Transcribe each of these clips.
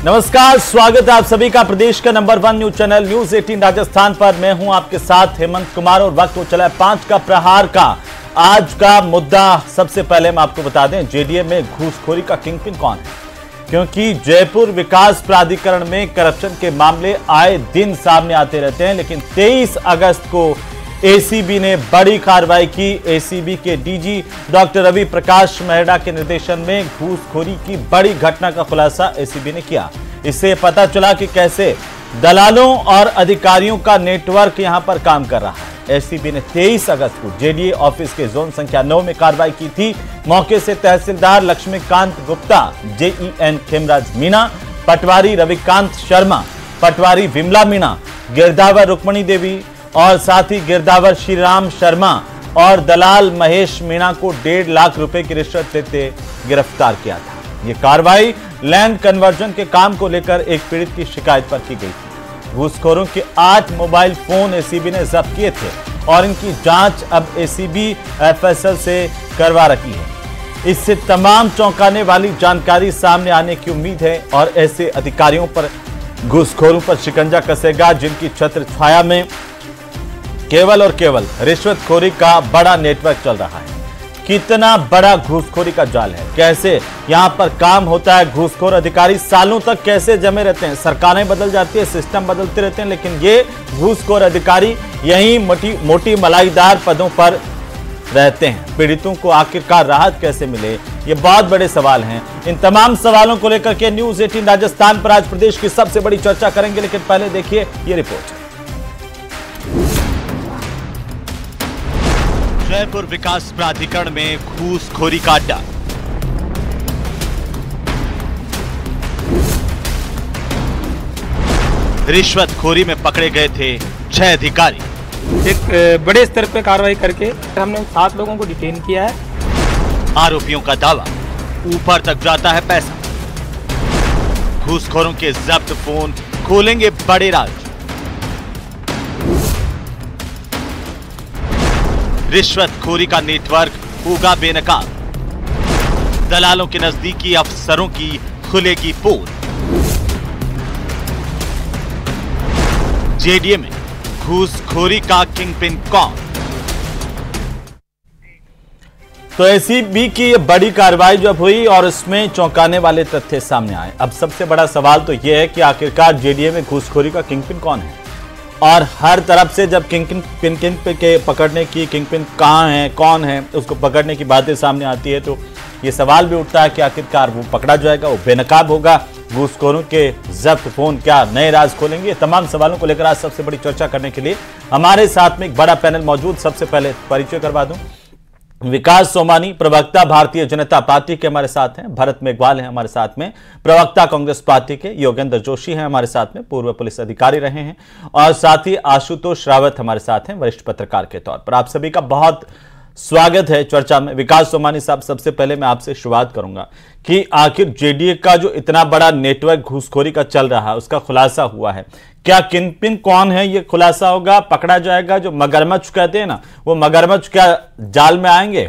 नमस्कार, स्वागत है आप सभी का प्रदेश का number 1 news channel news 18 Rajasthan पर। मैं हूं आपके साथ हेमंत कुमार और वक्त हो चला है 5 का प्रहार का। आज का मुद्दा सबसे पहले हम आपको बता दें, जेडीए में घूसखोरी का किंगपिन कौन है, क्योंकि जयपुर विकास प्राधिकरण में करप्शन के मामले आए दिन सामने आते रहते हैं। लेकिन 23 अगस्त को एसीबी ने बड़ी कार्रवाई की। एसीबी के डीजी डॉक्टर रवि प्रकाश मेहरा के निर्देशन में घूसखोरी की बड़ी घटना का खुलासा एसीबी ने किया। इससे पता चला कि कैसे दलालों और अधिकारियों का नेटवर्क यहां पर काम कर रहा है। एसीबी ने 23 अगस्त को जेडीए ऑफिस के जोन संख्या 9 में कार्रवाई की थी। मौके से तहसीलदार लक्ष्मीकांत गुप्ता, जेईएन खेमराज मीणा, पटवारी रविकांत शर्मा, पटवारी विमला मीणा, गिरदावर रुक्मणी देवी और साथ ही गिरदावर श्रीराम शर्मा और दलाल महेश मीणा को 1.5 लाख रुपए की रिश्वत लेते गिरफ्तार किया था। यह कार्रवाई लैंड कन्वर्जन के काम को लेकर एक पीड़ित की शिकायत पर की गई थी। घूसखोरों के 8 मोबाइल फोन एसीबी ने जब्त किए थे और इनकी जांच अब एसीबी एफएसएल से करवा रही है। इससे तमाम चौंकाने वाली जानकारी सामने आने की उम्मीद है और ऐसे अधिकारियों पर, घूसखोरों पर शिकंजा कसेगा जिनकी छत्र छाया में केवल और केवल रिश्वतखोरी का बड़ा नेटवर्क चल रहा है। कितना बड़ा घूसखोरी का जाल है, कैसे यहां पर काम होता है। घूसखोर अधिकारी सालों तक कैसे जमे रहते हैं, सरकारें बदल जाती है, सिस्टम बदलते रहते हैं, लेकिन ये घूसखोर अधिकारी यही मोटी मलाईदार पदों पर रहते हैं। पीड़ितों को आखिरकार राहत कैसे मिले, ये बहुत बड़े सवाल हैं। इन तमाम सवालों को लेकर के न्यूज 18 राजस्थान पर आज प्रदेश की सबसे बड़ी चर्चा करेंगे। लेकिन पहले देखिए ये रिपोर्ट। जयपुर विकास प्राधिकरण में घूसखोरी का अड्डा। रिश्वतखोरी में पकड़े गए थे 6 अधिकारी। एक बड़े स्तर पर कार्रवाई करके हमने 7 लोगों को डिटेन किया है। आरोपियों का दावा, ऊपर तक जाता है पैसा। घूसखोरों के जब्त फोन खोलेंगे बड़े राज। रिश्वतखोरी का नेटवर्क होगा बेनकाब। दलालों के नजदीकी अफसरों की खुलेगी पोल। जेडीए में घूसखोरी का किंगपिन कौन? तो एसीबी की बड़ी कार्रवाई जब हुई और इसमें चौंकाने वाले तथ्य सामने आए। अब सबसे बड़ा सवाल तो यह है कि आखिरकार जेडीए में घूसखोरी का किंगपिन कौन है। और हर तरफ से जब किंगपिन के पकड़ने की, किंगपिन कहाँ है, कौन है, उसको पकड़ने की बातें सामने आती है, तो ये सवाल भी उठता है कि आखिरकार वो पकड़ा जाएगा, वो बेनकाब होगा। घूसखोरों के जब्त फोन क्या नए राज खोलेंगे? तमाम सवालों को लेकर आज सबसे बड़ी चर्चा करने के लिए हमारे साथ में एक बड़ा पैनल मौजूद। सबसे पहले परिचय करवा दूं, विकास सोमानी प्रवक्ता भारतीय जनता पार्टी के हमारे साथ हैं। भरत मेघवाल हैं हमारे साथ में, प्रवक्ता कांग्रेस पार्टी के। योगेंद्र जोशी हैं हमारे साथ में, पूर्व पुलिस अधिकारी रहे हैं। और साथ ही आशुतोष रावत हमारे साथ हैं, वरिष्ठ पत्रकार के तौर पर। आप सभी का बहुत स्वागत है चर्चा में। विकास सोमानी साहब, सबसे पहले मैं आपसे शुरुआत करूंगा कि आखिर जेडीए का जो इतना बड़ा नेटवर्क घूसखोरी का चल रहा है, उसका खुलासा हुआ है। क्या किंगपिन कौन है ये खुलासा होगा, पकड़ा जाएगा? जो मगरमच्छ कहते हैं ना, वो मगरमच्छ क्या जाल में आएंगे?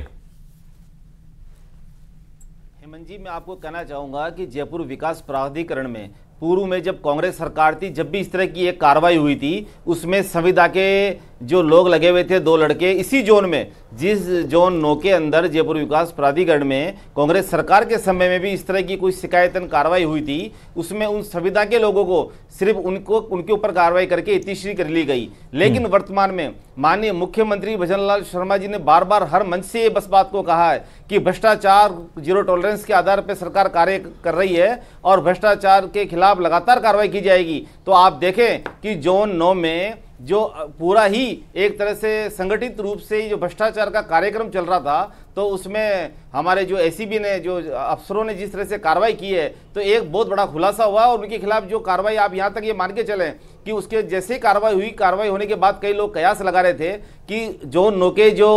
हेमंत जी, मैं आपको कहना चाहूंगा कि जयपुर विकास प्राधिकरण में पूर्व में जब कांग्रेस सरकार थी, जब भी इस तरह की एक कार्रवाई हुई थी, उसमें संविदा के जो लोग लगे हुए थे, 2 लड़के, इसी जोन में, जिस जोन 9 के अंदर जयपुर विकास प्राधिकरण में कांग्रेस सरकार के समय में भी इस तरह की कोई शिकायतन कार्रवाई हुई थी, उसमें उन संविदा के लोगों को सिर्फ उनके ऊपर कार्रवाई करके इतिश्री कर ली गई। लेकिन वर्तमान में माननीय मुख्यमंत्री भजनलाल शर्मा जी ने बार बार हर मंच से ये बस बात को कहा है कि भ्रष्टाचार जीरो टॉलरेंस के आधार पर सरकार कार्य कर रही है और भ्रष्टाचार के खिलाफ लगातार कार्रवाई की जाएगी। तो आप देखें कि जोन 9 में जो पूरा ही एक तरह से संगठित रूप से जो भ्रष्टाचार का कार्यक्रम चल रहा था, तो उसमें हमारे जो एसीबी ने, जो अफसरों ने जिस तरह से कार्रवाई की है, तो एक बहुत बड़ा खुलासा हुआ। और उनके खिलाफ जो कार्रवाई, आप यहाँ तक ये मान के चलें कि उसके जैसे कार्रवाई हुई, कार्रवाई होने के बाद कई लोग कयास लगा रहे थे कि जो 9 के जो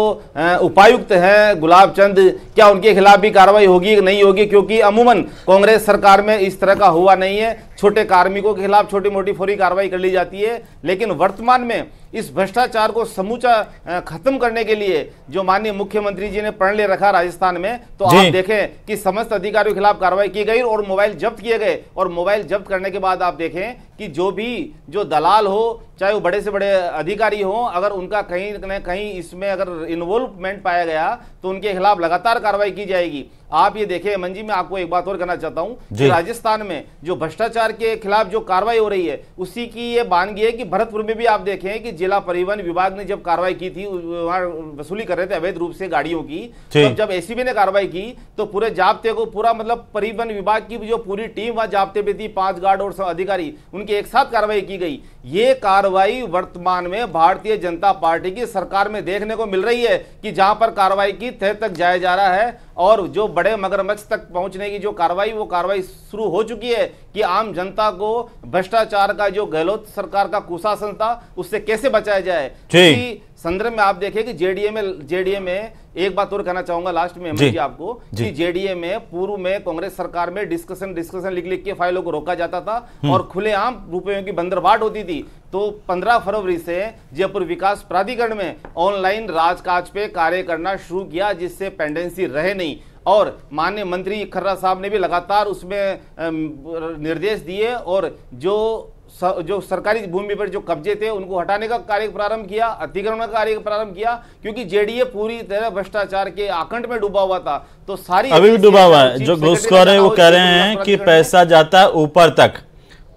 उपायुक्त हैं गुलाब चंद, क्या उनके खिलाफ भी कार्रवाई होगी कि नहीं होगी, क्योंकि अमूमन कांग्रेस सरकार में इस तरह का हुआ नहीं है। छोटे कार्मिकों के खिलाफ छोटी मोटी फौरी कार्रवाई कर ली जाती है, लेकिन वर्तमान में इस भ्रष्टाचार को समूचा खत्म करने के लिए जो माननीय मुख्यमंत्री जी ने प्रण ले रखा राजस्थान में, तो आप देखें कि समस्त अधिकारियों के खिलाफ कार्रवाई की गई और मोबाइल जब्त किए गए। और मोबाइल जब्त करने के बाद आप देखें कि जो दलाल हो, चाहे वो बड़े से बड़े अधिकारी हो, अगर उनका कहीं न कहीं इसमें अगर इन्वॉल्वमेंट पाया गया तो उनके खिलाफ लगातार कार्रवाई की जाएगी। आप ये देखें हेमंत जी, मैं आपको एक बात और कहना चाहता हूं कि राजस्थान में जो भ्रष्टाचार के खिलाफ जो कार्रवाई हो रही है उसी की ये वानगी है कि भरतपुर में भी आप देखें कि जिला परिवहन विभाग ने जब कार्रवाई की थी, वहां वसूली कर रहे थे अवैध रूप से गाड़ियों की, तब जब एसीबी ने कार्रवाई की तो पूरे जाब्ते को, पूरा मतलब परिवहन विभाग की जो पूरी टीम वहां जाब्ते पे थी, 5 गार्ड और अधिकारी, उनकी एक साथ कार्रवाई की गई। ये कार्रवाई वर्तमान में भारतीय जनता पार्टी की सरकार में देखने को मिल रही है कि जहां पर कार्रवाई की तह तक जाया जा रहा है और जो बड़े मगरमच्छ तक पहुंचने की जो कार्रवाई, वो कार्रवाई शुरू हो चुकी है कि आम जनता को भ्रष्टाचार का जो गहलोत सरकार का कुशासन था उससे कैसे बचाया जाए। इसी संदर्भ में आप देखें कि जेडीए में एक बात और कहना चाहूंगा लास्ट में जी आपको कि जेडीए में पूर्व में कांग्रेस सरकार में डिस्कशन लिख के फाइलों को रोका जाता था और खुलेआम रुपयों की बंदरबाट होती थी। तो 15 फरवरी से जयपुर विकास प्राधिकरण में ऑनलाइन राजकाज पे कार्य करना शुरू किया, जिससे पेंडेंसी रहे नहीं। और माननीय मंत्री खर्रा साहब ने भी लगातार उसमें निर्देश दिए और जो सरकारी भूमि पर जो कब्जे थे उनको हटाने का कार्य प्रारंभ किया, अतिक्रमण का कार्य प्रारंभ किया, क्योंकि जेडीए पूरी तरह भ्रष्टाचार के आकंठ में डूबा हुआ था। तो सारी अभी भी डूबा हुआ है। जो घूसखोर है वो कह रहे हैं कि पैसा जाता है ऊपर तक,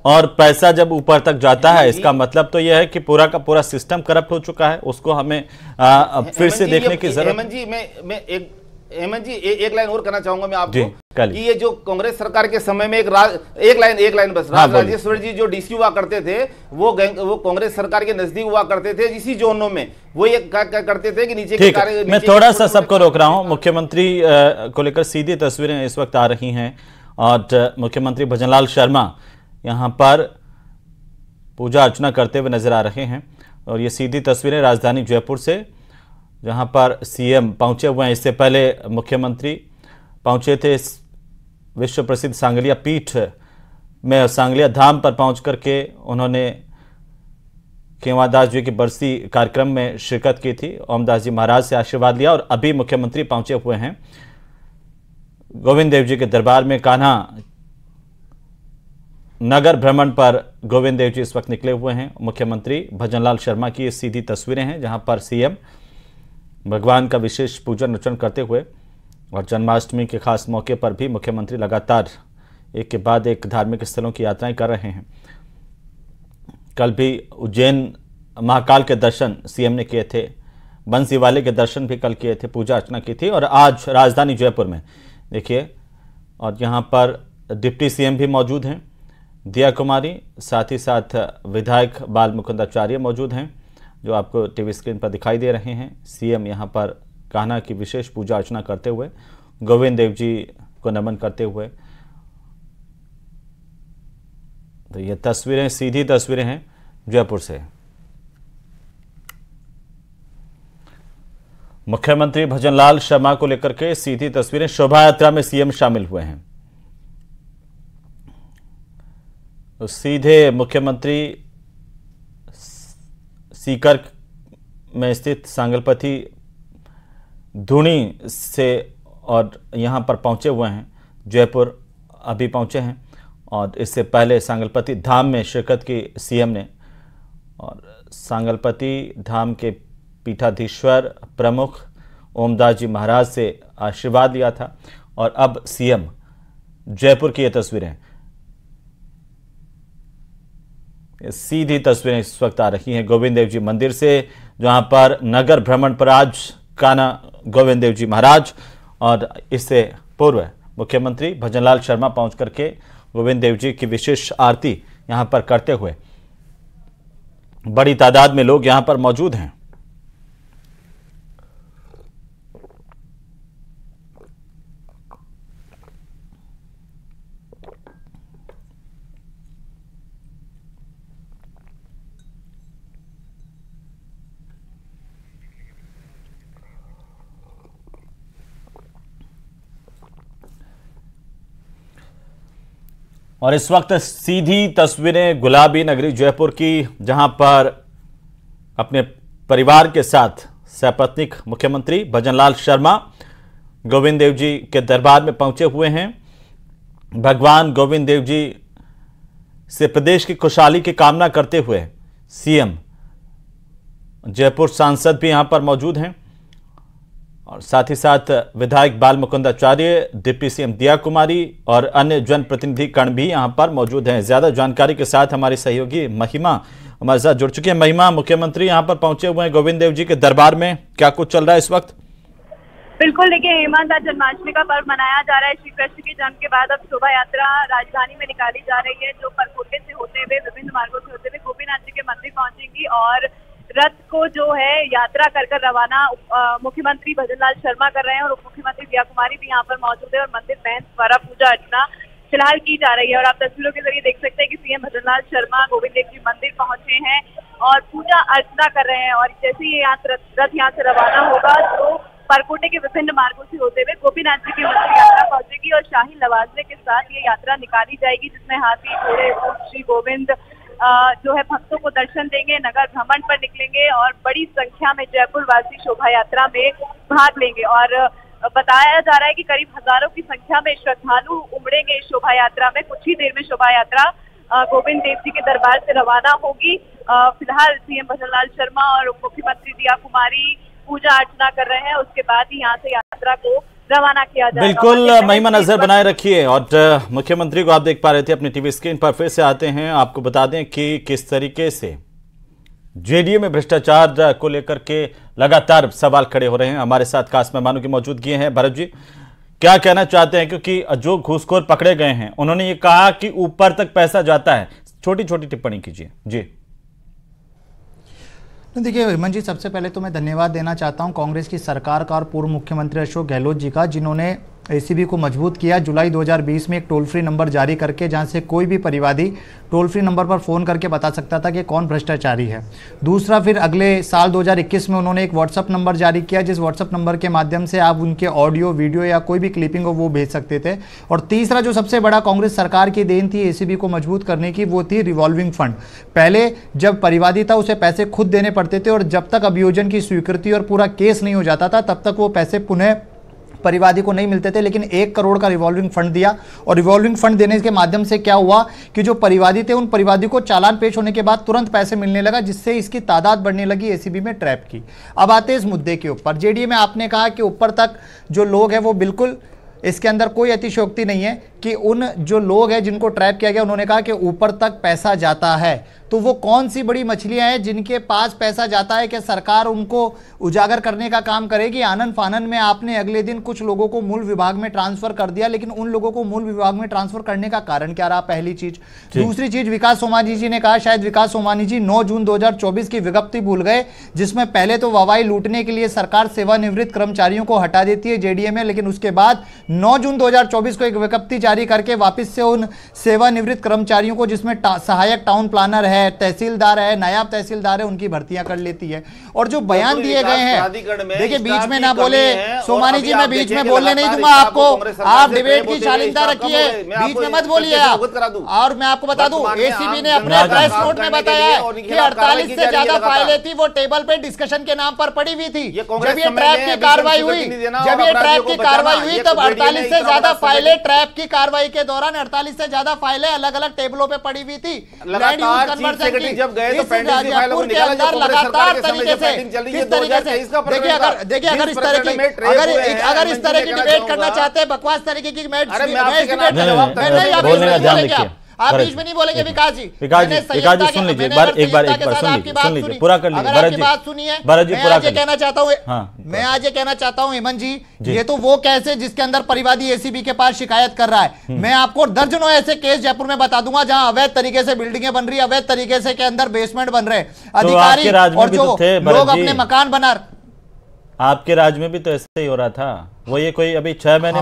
और पैसा जब ऊपर तक जाता है इसका मतलब तो यह है कि पूरा का पूरा सिस्टम करप्ट हो चुका है। उसको हमें फिर से देखने की जरूरत। हेमंत जी, मैं हेमंत जी एक लाइन और कहना चाहूंगा मैं आपको कि ये जो कांग्रेस सरकार के समय में एक लाइन बस, राजेश्वर जी जो डीसी हुआ करते थे वो कांग्रेस सरकार के नजदीक हुआ करते थे, इसी जोनों में वो ये करते थे कि नीचे के कार्य। मैं थोड़ा सा सबको रोक रहा हूं। मुख्यमंत्री को लेकर सीधी तस्वीरें इस वक्त आ रही हैं और मुख्यमंत्री भजनलाल शर्मा यहां पर पूजा अर्चना करते हुए नजर आ रहे हैं और ये सीधी तस्वीरें राजधानी जयपुर से, जहां पर सीएम पहुंचे हुए हैं। इससे पहले मुख्यमंत्री पहुंचे थे विश्व प्रसिद्ध सांगलिया पीठ में, सांगलिया धाम पर पहुंच करके उन्होंने खेवादास जी की बरसी कार्यक्रम में शिरकत की थी, ओमदास जी महाराज से आशीर्वाद लिया और अभी मुख्यमंत्री पहुंचे हुए हैं गोविंद देव जी के दरबार में। कान्हा नगर भ्रमण पर गोविंद देव जी इस वक्त निकले हुए हैं। मुख्यमंत्री भजनलाल शर्मा की ये सीधी तस्वीरें हैं जहां पर सीएम भगवान का विशेष पूजन अर्चन करते हुए, और जन्माष्टमी के खास मौके पर भी मुख्यमंत्री लगातार एक के बाद एक धार्मिक स्थलों की यात्राएं कर रहे हैं। कल भी उज्जैन महाकाल के दर्शन सीएम ने किए थे, बंसी वाले के दर्शन भी कल किए थे, पूजा अर्चना की थी। और आज राजधानी जयपुर में देखिए, और यहाँ पर डिप्टी सीएम भी मौजूद हैं, दिया कुमारी, साथ ही साथ विधायक बाल मुकुंदाचार्य मौजूद हैं जो आपको टीवी स्क्रीन पर दिखाई दे रहे हैं। सीएम यहाँ पर कान्हा की विशेष पूजा अर्चना करते हुए, गोविंद देव जी को नमन करते हुए। तो ये तस्वीरें सीधी तस्वीरें हैं जयपुर से। मुख्यमंत्री भजनलाल शर्मा को लेकर के सीधी तस्वीरें। शोभा यात्रा में सीएम शामिल हुए हैं। तो सीधे मुख्यमंत्री सीकर में स्थित सांगलपति धूनी से और यहाँ पर पहुँचे हुए हैं, जयपुर अभी पहुँचे हैं। और इससे पहले सांगलपति धाम में शिरकत की सीएम ने, और सांगलपति धाम के पीठाधीश्वर प्रमुख ओमदास जी महाराज से आशीर्वाद लिया था। और अब सीएम जयपुर की ये तस्वीरें, सीधी तस्वीरें इस वक्त आ रही हैं गोविंद देव जी मंदिर से, जहां पर नगर भ्रमण पर आज कान्हा गोविंद देव जी महाराज, और इससे पूर्व मुख्यमंत्री भजनलाल शर्मा पहुंच करके गोविंद देव जी की विशेष आरती यहां पर करते हुए बड़ी तादाद में लोग यहां पर मौजूद हैं। और इस वक्त सीधी तस्वीरें गुलाबी नगरी जयपुर की, जहां पर अपने परिवार के साथ सपत्नीक मुख्यमंत्री भजनलाल शर्मा गोविंद देव जी के दरबार में पहुंचे हुए हैं। भगवान गोविंद देव जी से प्रदेश की खुशहाली की कामना करते हुए सीएम जयपुर सांसद भी यहां पर मौजूद हैं और साथ ही साथ विधायक बाल मुकुंद आचार्य, डिप्टी सीएम दिया कुमारी और अन्य जनप्रतिनिधि गण भी यहां पर मौजूद हैं। ज्यादा जानकारी के साथ हमारी सहयोगी महिमा हमारे साथ जुड़ चुकी है। महिमा, मुख्यमंत्री यहां पर पहुंचे हुए हैं गोविंद देव जी के दरबार में, क्या कुछ चल रहा है इस वक्त? बिल्कुल, देखिए हेमंत, आज जन्माष्टमी का पर्व मनाया जा रहा है। श्री कृष्ण के जन्म के बाद अब शोभा यात्रा राजधानी में निकाली जा रही है, जो परकोटे से होते हुए विभिन्न मार्गों से होते हुए गोपीनाथ जी के मंदिर पहुंचेंगी और रथ को जो है यात्रा कर रवाना मुख्यमंत्री भजनलाल शर्मा कर रहे हैं और उप मुख्यमंत्री दिया कुमारी भी यहाँ पर मौजूद है और मंदिर महंत द्वारा पूजा अर्चना फिलहाल की जा रही है। और आप तस्वीरों के जरिए देख सकते हैं कि सीएम भजनलाल शर्मा गोविंद देव जी मंदिर पहुंचे हैं और पूजा अर्चना कर रहे हैं। और जैसे ही रथ यहाँ से रवाना होगा तो परकोटे के विभिन्न मार्गों से होते हुए गोपीनाथ जी की मंदिर यात्रा पहुंचेगी और शाही लवाजमे के साथ ये यात्रा निकाली जाएगी, जिसमें हाथी, घोड़े, ऊंट श्री गोविंद जो है भक्तों को दर्शन देंगे, नगर भ्रमण पर निकलेंगे और बड़ी संख्या में जयपुर वासी शोभा यात्रा में भाग लेंगे। और बताया जा रहा है कि करीब हजारों की संख्या में श्रद्धालु उमड़ेंगे इस शोभा यात्रा में। कुछ ही देर में शोभा यात्रा गोविंद देव जी के दरबार से रवाना होगी। फिलहाल सीएम भजनलाल शर्मा और उप मुख्यमंत्री दिया कुमारी पूजा अर्चना कर रहे हैं, उसके बाद ही यहाँ से यात्रा को रवाना किया जाएगा। बिल्कुल महिमा, नजर बनाए रखिए। और मुख्यमंत्री को आप देख पा रहे थे अपनी टीवी स्क्रीन पर, फिर से आते हैं, आपको बता दें कि किस तरीके से जेडीए में भ्रष्टाचार को लेकर के लगातार सवाल खड़े हो रहे हैं। हमारे साथ खास मेहमानों की मौजूदगी है। भरत जी, क्या कहना चाहते हैं, क्योंकि जो घूसखोर पकड़े गए हैं उन्होंने ये कहा कि ऊपर तक पैसा जाता है, छोटी छोटी टिप्पणी कीजिए जी। देखिए हेमंत जी, सबसे पहले तो मैं धन्यवाद देना चाहता हूं कांग्रेस की सरकार का और पूर्व मुख्यमंत्री अशोक गहलोत जी का, जिन्होंने एसीबी को मजबूत किया। जुलाई 2020 में एक टोल फ्री नंबर जारी करके, जहां से कोई भी परिवादी टोल फ्री नंबर पर फ़ोन करके बता सकता था कि कौन भ्रष्टाचारी है। दूसरा, फिर अगले साल 2021 में उन्होंने एक व्हाट्सअप नंबर जारी किया, जिस व्हाट्सअप नंबर के माध्यम से आप उनके ऑडियो, वीडियो या कोई भी क्लिपिंग हो वो भेज सकते थे। और तीसरा, जो सबसे बड़ा कांग्रेस सरकार की देन थी एसीबी को मजबूत करने की, वो थी रिवॉल्विंग फंड। पहले जब परिवादी था उसे पैसे खुद देने पड़ते थे और जब तक अभियोजन की स्वीकृति और पूरा केस नहीं हो जाता था तब तक वो पैसे पुनः परिवादी को नहीं मिलते थे। लेकिन 1 करोड़ का रिवॉल्विंग फंड दिया और रिवॉल्विंग फंड देने के माध्यम से क्या हुआ कि जो परिवादी थे उन परिवादी को चालान पेश होने के बाद तुरंत पैसे मिलने लगा, जिससे इसकी तादाद बढ़ने लगी एसीबी में ट्रैप की। अब आते हैं इस मुद्दे के ऊपर। जेडीए में आपने कहा कि ऊपर तक जो लोग हैं वो बिल्कुल, इसके अंदर कोई अतिशयोक्ति नहीं है कि उन जो लोग हैं जिनको ट्रैप किया गया, उन्होंने कहा कि ऊपर तक पैसा जाता है। तो वो कौन सी बड़ी मछलियां हैं जिनके पास पैसा जाता है कि सरकार उनको उजागर करने का काम करेगी? आनन फानन में आपने अगले दिन कुछ लोगों को मूल विभाग में ट्रांसफर कर दिया, लेकिन उन लोगों को मूल विभाग में ट्रांसफर करने का कारण क्या रहा? पहली चीज। दूसरी चीज, विकास सोमानी जी ने कहा, शायद विकास सोमानी जी 9 जून 2024 की विज्ञप्ति भूल गए, जिसमें पहले तो वाहवाही लूटने के लिए सरकार सेवानिवृत्त कर्मचारियों को हटा देती है जेडीए में, लेकिन उसके बाद 9 जून 2024 को एक विज्ञप्ति जारी करके वापस से उन सेवानिवृत्त कर्मचारियों को, जिसमें सहायक टाउन प्लानर है, तहसीलदार है, नायब तहसीलदार है, उनकी भर्तियां कर लेती है। और जो बयान दिए गए हैं, देखिए बीच में ना बोले सोमानी जी, मैं बीच में बोलने नहीं दूंगा आपको, आप डिबेट की शालीनता रखिए, बीच में मत बोलिए आप। और मैं आपको बता दूं, एसीबी ने अपने प्रेस नोट में बताया है कि 48 से ज्यादा फाइलें थी, वो टेबल पे डिस्कशन के नाम पर पड़ी हुई थी। जब ये ट्रैप की कार्रवाई हुई, तब 48 से ज्यादा फाइलें ट्रैप की कार्रवाई के दौरान 48 से ज्यादा फाइलें अलग अलग टेबलों पे पड़ी हुई थी। जब गए तो पेंडिंग की फाइलों को निकाला जो कांग्रेस सरकार के समय जो पेंडिंग चल रही है 2023 का देखिए अगर इस तरह की डिबेट करना चाहते हैं, बकवास तरीके की आप बीच में नहीं बोलेंगे। विकास जी सुन लीजिए, एक बार सुन लीजिए, पूरा कर लीजिए। भरत जी बात सुनिए, भरत जी पूरा कहना चाहता हूँ, मैं आज ये कहना चाहता हूँ हेमंत जी, ये तो वो केस है जिसके अंदर परिवादी एसीबी के पास शिकायत कर रहा है। मैं आपको दर्जनों ऐसे केस जयपुर में बता दूंगा जहां अवैध तरीके से बिल्डिंगें बन रही है, अवैध तरीके से के अंदर बेसमेंट बन रहे, अधिकारी और जो लोग अपने मकान बना। आपके राज्य में भी तो ऐसे ही हो रहा था, वो ये कोई अभी 6 महीने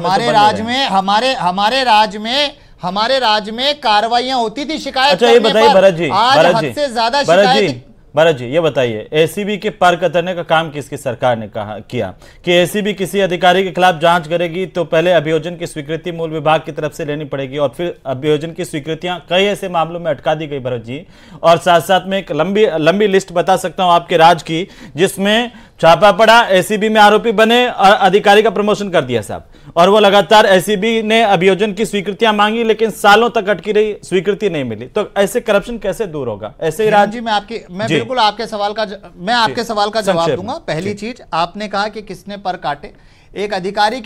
हमारे राज्य में कार्रवाइयां होती थी, शिकायत। अच्छा ये बताइए भरत जी, आज हद से ज्यादा शिकायत भरत जी ये बताइए, एसीबी के पर कतरने का काम किसकी सरकार ने किया कि एसीबी किसी अधिकारी के खिलाफ जांच करेगी तो पहले अभियोजन की स्वीकृति मूल विभाग की तरफ से लेनी पड़ेगी और फिर अभियोजन की स्वीकृतियां कई ऐसे मामलों में अटका दी गई भरत जी। और साथ साथ में एक लंबी लिस्ट बता सकता हूं आपके राज्य की, जिसमें छापा पड़ा, एसीबी में आरोपी बने और अधिकारी का प्रमोशन कर दिया साहब, और वो लगातार एसीबी ने अभियोजन की स्वीकृतियां मांगी लेकिन सालों तक अटकी रही, स्वीकृति नहीं मिली। तो ऐसे करप्शन कैसे दूर होगा? ऐसे ही जी मैं बिल्कुल आपके सवाल का जवाब दूंगा। पहली चीज आपने कहा कि किसने पर काटे। एक अधिकारी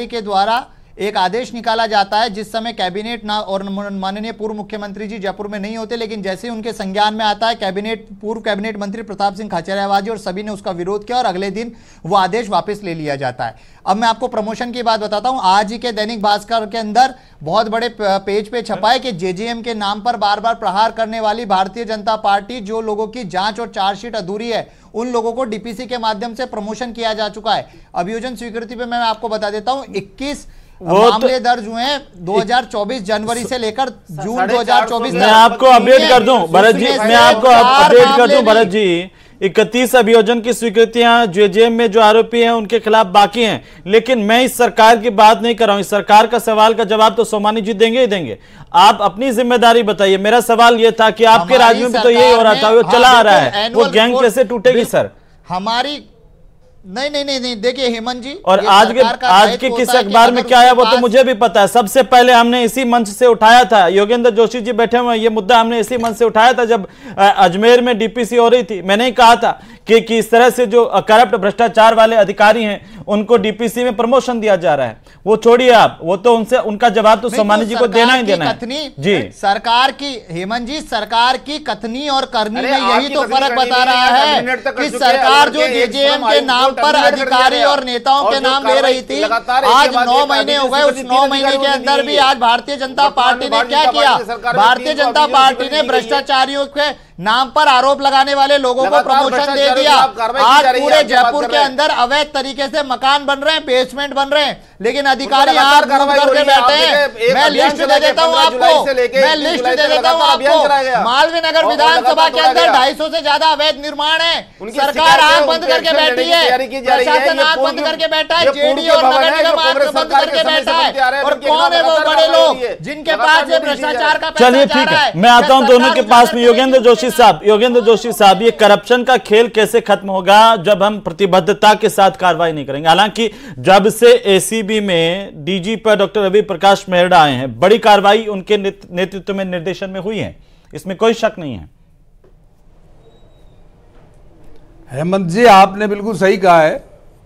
के द्वारा एक आदेश निकाला जाता है जिस समय कैबिनेट ना और माननीय पूर्व मुख्यमंत्री जी जयपुर में नहीं होते, लेकिन जैसे ही उनके संज्ञान में आता है पूर्व कैबिनेट मंत्री प्रताप सिंह खाचरियावास जी और सभी ने उसका विरोध किया और अगले दिन वो आदेश वापस ले लिया जाता है। अब मैं आपको प्रमोशन की बात बताता हूं। आज ही के दैनिक भास्कर के अंदर बहुत बड़े पेज पे छपा है कि जेजेएम के नाम पर बार बार प्रहार करने वाली भारतीय जनता पार्टी, जो लोगों की जांच और चार्जशीट अधूरी है उन लोगों को डीपीसी के माध्यम से प्रमोशन किया जा चुका है। अभियोजन स्वीकृति पे मैं आपको बता देता हूं 21 मामले दर्ज हुए हैं 2024 जनवरी से लेकर जून 2024। मैं आपको अपडेट कर दूं भरत जी, मैं आपको अपडेट कर दूं भरत जी, 31 अभियोजन की स्वीकृतियां जेजेएम में जो आरोपी हैं उनके खिलाफ बाकी हैं। लेकिन मैं इस सरकार की बात नहीं कर रहा हूं, इस सरकार का सवाल का जवाब तो सोमानी जी देंगे ही देंगे। आप अपनी जिम्मेदारी बताइए। मेरा सवाल यह था कि आपके राज्य में भी तो यही हो रहा था, वो चला आ रहा है, वो गैंग कैसे टूटेगी सर? हमारी नहीं देखिए हेमंत जी, और आज के किस अखबार में क्या है वो तो मुझे भी पता है। सबसे पहले हमने इसी मंच से उठाया था, योगेंद्र जोशी जी बैठे हुए, ये मुद्दा हमने इसी मंच से उठाया था जब अजमेर में डीपीसी हो रही थी। मैंने ही कहा था कि इस तरह से जो करप्ट भ्रष्टाचार वाले अधिकारी हैं उनको डीपीसी में प्रमोशन दिया जा रहा है। वो छोड़िए आप, वो तो उनका जवाब तो सोमानी जी को देना ही देना है जी। सरकार की हेमंत जी, सरकार की कथनी और करनी में यही तो फर्क बता रहा है कि सरकार जो जेजेएम के नाम पर अधिकारी और नेताओं के नाम ले रही थी, आज 9 महीने हो गए। उस 9 महीने के अंदर भी आज भारतीय जनता पार्टी ने क्या किया? भारतीय जनता पार्टी ने भ्रष्टाचारियों के नाम पर आरोप लगाने वाले लोगों को प्रमोशन दे दिया। आज पूरे जयपुर के अंदर अवैध तरीके से मकान बन रहे हैं, बेसमेंट बन रहे हैं, लेकिन अधिकारी आंख बंद करके बैठे हैं। मैं लिस्ट दे देता हूं आपको, मालवीय नगर विधानसभा के अंदर 250 से ज्यादा अवैध निर्माण है। सरकार आंख बंद करके बैठी है, प्रशासन आंख बंद करके बैठा है, जेडी और नगर निगम आंख बंद करके बैठा है। और कौन है वो बड़े लोग जिनके पास ये भ्रष्टाचार का पैसा? चलिए ठीक है, मैं आता हूं दोनों के पास में। योगेंद्र जोशी साहब, ये करप्शन का खेल कैसे खत्म होगा जब हम प्रतिबद्धता के साथ कार्रवाई नहीं करेंगे? हालांकि जब से एसीबी में डीजी पर डॉक्टर रवि प्रकाश मेहरा आए हैं, बड़ी कार्रवाई उनके नेतृत्व में, निर्देशन में हुई है, इसमें कोई शक नहीं है। हेमंत जी, आपने बिल्कुल सही कहा है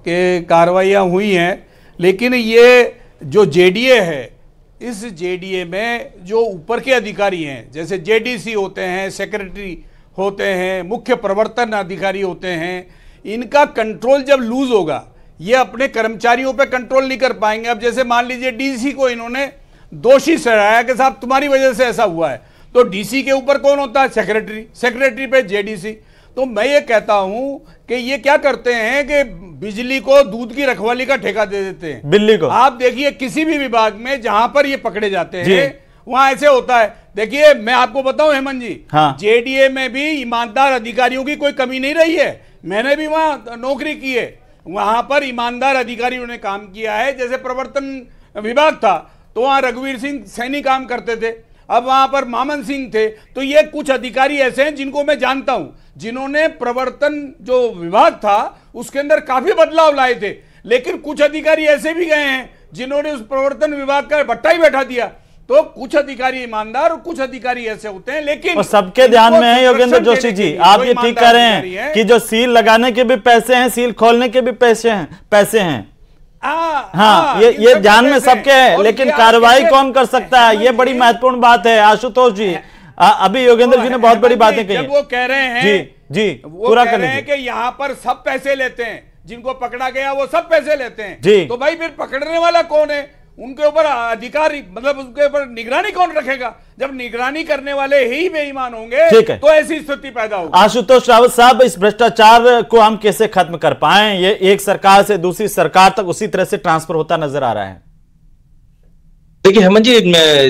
कि कार्रवाइयां हुई हैं, लेकिन ये जो जेडीए है, इस जेडीए में जो ऊपर के अधिकारी हैं, जैसे जेडीसी होते हैं, सेक्रेटरी होते हैं, मुख्य प्रवर्तन अधिकारी होते हैं, इनका कंट्रोल जब लूज होगा, ये अपने कर्मचारियों पे कंट्रोल नहीं कर पाएंगे। अब जैसे मान लीजिए डीसी को इन्होंने दोषी ठहराया कि साहब तुम्हारी वजह से ऐसा हुआ है, तो डीसी के ऊपर कौन होता है? सेक्रेटरी, सेक्रेटरी पे जेडीसी। तो मैं ये कहता हूं कि ये क्या करते हैं कि बिजली को दूध की रखवाली का ठेका दे देते हैं बिल्ली को। आप देखिए किसी भी विभाग में जहां पर ये पकड़े जाते हैं वहां ऐसे होता है। देखिए मैं आपको बताऊं हेमंत जी, हाँ। जेडीए में भी ईमानदार अधिकारियों की कोई कमी नहीं रही है। मैंने भी वहां नौकरी की है, वहां पर ईमानदार अधिकारियों ने काम किया है। जैसे प्रवर्तन विभाग था तो वहां रघुवीर सिंह सैनी काम करते थे, अब वहां पर मामन सिंह थे। तो ये कुछ अधिकारी ऐसे हैं जिनको मैं जानता हूं, जिन्होंने प्रवर्तन जो विभाग था उसके अंदर काफी बदलाव लाए थे। लेकिन कुछ अधिकारी ऐसे भी गए हैं जिन्होंने उस प्रवर्तन विभाग का भट्टा ही बैठा दिया। तो कुछ अधिकारी ईमानदार और कुछ अधिकारी ऐसे होते हैं, लेकिन सबके ध्यान में है योगेंद्र जोशी जी, आप ये ठीक कह रहे हैं कि जो सील लगाने के भी पैसे हैं, सील खोलने के भी पैसे हैं। हाँ, ये ध्यान में सबके है, लेकिन कार्रवाई कौन कर सकता है? ये बड़ी महत्वपूर्ण बात है आशुतोष जी। अभी योगेंद्र जी ने बहुत बड़ी बातें कही। वो कह रहे हैं जी पूरा कर लीजिए कि यहाँ पर सब पैसे लेते हैं, जिनको पकड़ा गया वो सब पैसे लेते हैं। तो भाई फिर पकड़ने वाला कौन है? उनके ऊपर अधिकारी, मतलब उनके ऊपर निगरानी कौन रखेगा? जब निगरानी करने वाले ही बेईमान होंगे तो ऐसी स्थिति पैदा होगी। आशुतोष रावत साहब, इस भ्रष्टाचार को हम कैसे खत्म कर पाए? ये एक सरकार से दूसरी सरकार तक उसी तरह से ट्रांसफर होता नजर आ रहा है। देखिए हेमंत जी,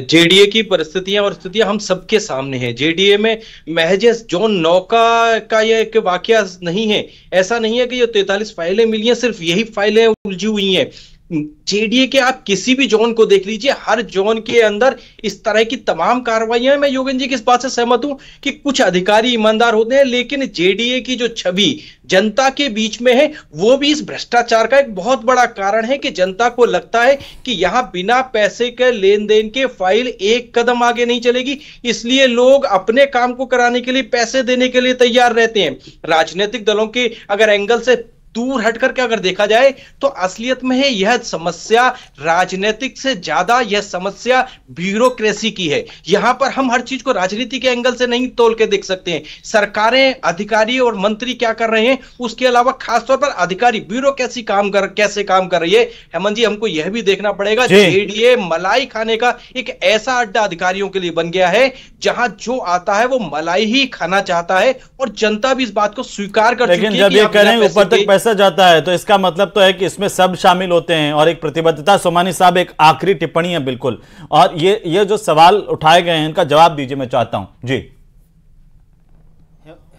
जेडीए की परिस्थितियां और स्थितियां हम सबके सामने हैं। जेडीए में महज जोन 9 का ये एक वाकया नहीं है। ऐसा नहीं है कि ये 43 फाइलें मिली हैं, सिर्फ यही फाइलें उलझी हुई हैं। जेडीए के आप किसी भी जोन को देख लीजिए, हर जोन के अंदर इस तरह की तमाम कार्रवाइयां। मैं योगेंद्र जी की इस बात से सहमत हूं कि कुछ अधिकारी ईमानदार होते हैं, लेकिन जेडीए की जो छवि जनता के बीच में है वो भी इस भ्रष्टाचार का एक बहुत बड़ा कारण है कि जनता को लगता है कि यहां बिना पैसे के लेन देन के फाइल एक कदम आगे नहीं चलेगी, इसलिए लोग अपने काम को कराने के लिए पैसे देने के लिए तैयार रहते हैं। राजनीतिक दलों के अगर एंगल से दूर हट करके अगर देखा जाए तो असलियत में है यह समस्या राजनीतिक से ज्यादा यह समस्या ब्यूरोक्रेसी की है। यहां पर हम हर चीज को राजनीति के एंगल से नहीं तोल के देख सकते हैं। सरकारें, अधिकारी और मंत्री क्या कर रहे हैं, उसके अलावा खासतौर पर अधिकारी ब्यूरोक्रेसी कैसे काम कर रही है। हेमंत जी, हमको यह भी देखना पड़ेगा, जेडीए मलाई खाने का एक ऐसा अड्डा अधिकारियों के लिए बन गया है जहां जो आता है वो मलाई ही खाना चाहता है, और जनता भी इस बात को स्वीकार कर चुकी है। जब ये करें ऊपर तक पैसा जाता है तो इसका मतलब तो है कि इसमें सब शामिल होते हैं और एक प्रतिबद्धता। सोमानी साहब, एक आखिरी टिप्पणी है बिल्कुल, और ये जो सवाल उठाए गए हैं इनका जवाब दीजिए, मैं चाहता हूं जी।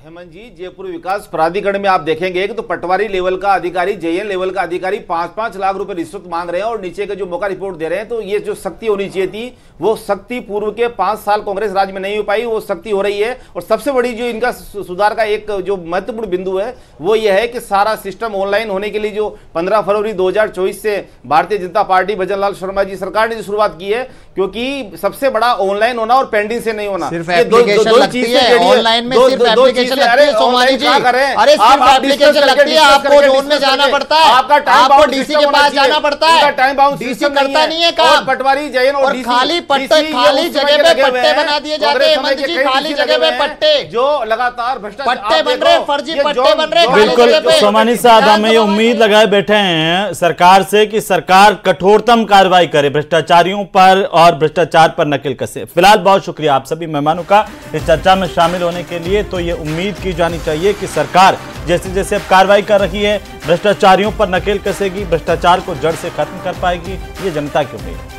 हेमंत जी, जयपुर विकास प्राधिकरण में आप देखेंगे कि तो पटवारी लेवल का अधिकारी, जेएन लेवल का अधिकारी 5-5 लाख रुपए रिश्वत मांग रहे हैं और नीचे के जो मौका रिपोर्ट दे रहे हैं। तो ये जो सख्ती होनी चाहिए थी वो सख्ती पूर्व के 5 साल कांग्रेस राज में नहीं हो पाई, वो सख्ती हो रही है। और सबसे बड़ी जो इनका सुधार का एक जो महत्वपूर्ण बिंदु है वो ये है कि सारा सिस्टम ऑनलाइन होने के लिए जो 15 फरवरी 2024 से भारतीय जनता पार्टी भजन लाल शर्मा जी सरकार ने जो शुरुआत की है, क्योंकि सबसे बड़ा ऑनलाइन होना और पेंडिंग से नहीं होना। सिर्फ एप्लीकेशन लगती है ऑनलाइन में, सिर्फ एप्लीकेशन लगती है सोमानी जी। अरे सिर्फ एप्लीकेशन लगती है, आपको जोन में जाना पड़ता है, आपका टाइम आपको डीसी के पास जाना पड़ता है, टाइम बाउंड डीसी करता नहीं है काम। पटवारी जयन और खाली पट्टे, खाली जगह पे पट्टे बना दिए जाते हैं हेमंत जी, खाली जगह पे पट्टे जो लगातार भ्रष्टाचार पट्टे बन रहे, फर्जी पट्टे बन रहे। बिल्कुल सोमानी साहब, हम ये उम्मीद लगाए बैठे हैं सरकार से कि सरकार कठोरतम कार्रवाई करे भ्रष्टाचारियों पर और भ्रष्टाचार पर नकेल कसे। फिलहाल बहुत शुक्रिया आप सभी मेहमानों का इस चर्चा में शामिल होने के लिए। तो ये उम्मीद की जानी चाहिए कि सरकार जैसे जैसे अब कार्रवाई कर रही है भ्रष्टाचारियों पर नकेल कसेगी, भ्रष्टाचार को जड़ से खत्म कर पाएगी, ये जनता की उम्मीद है।